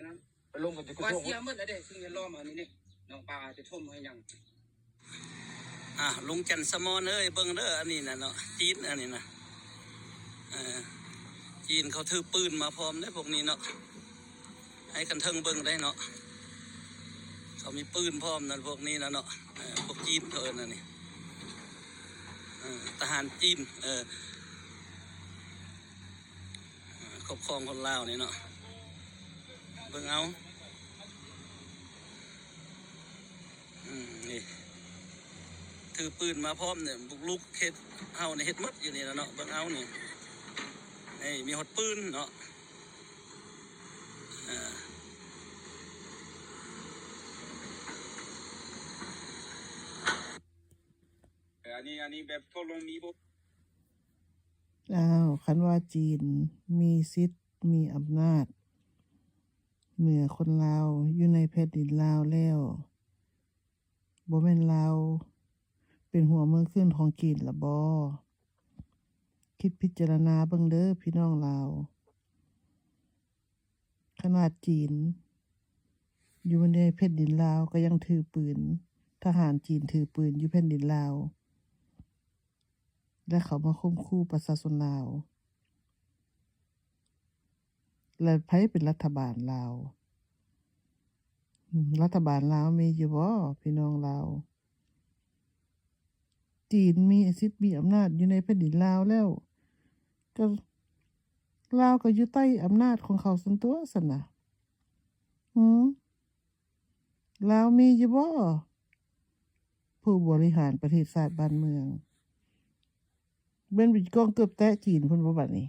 แต่นั้นไปลงกับจะกระ ว่า ทรวง เสียหมดแล้วเด้ซึ่งจะล้อมอันนี้นี่น้องปลาจะท่วมให้ยังลุงจันสมอนเอ้ยเบิ่งเด้ออันนี้น่ะเนาะจีนอันนี้นะจีนเขาถือปืนมาพร้อมได้พวกนี้เนาะให้กันเทิงเบิ่งได้เนาะเขามีปืนพร้อมนั่นพวกนี้นะเนาะพวกจีนเขานั่นนี่ทหารจีนครอบครองคนลาวนี่เนาะเบิ่งเอานี่ถือปืนมาพร้อมเนี่ยบุกลุกเฮ็ดเฮาในเฮ็ดมัดอยู่นี่นะเนาะเบิ่งเอานี่มีหดปืนเนาะอันนี้แบบทดลองมีบ่คันว่าจีนมีสิทธิ์มีอำนาจเหนือคนลาวอยู่ในแผ่นดินลาวแล้วบ่แม่นลาวเป็นหัวเมืองขึ้นของจีนละบ่คิดพิจารณาเบิ่งเด้อพี่น้องลาวขนาดจีนอยู่ในแผ่นดินลาวก็ยังถือปืนทหารจีนถือปืนอยู่แผ่นดินลาวและเขามาข่มขู่ประชาชนลาวและไผเป็นรัฐบาลลาวรัฐบาลลาวมีอยู่บ่พี่น้องลาวจีนมีสิทธิ์มีอำนาจอยู่ในแผ่นดินลาวแล้วก็ลาวก็อยู่ใต้อำนาจของเขาซั่นตัวซั่นน่ะลาวมีอยู่บ่ผู้บริหารประเทศชาติบ้านเมืองเป็นกองเกือบแตะจีนพุ่นบ่บัดนี้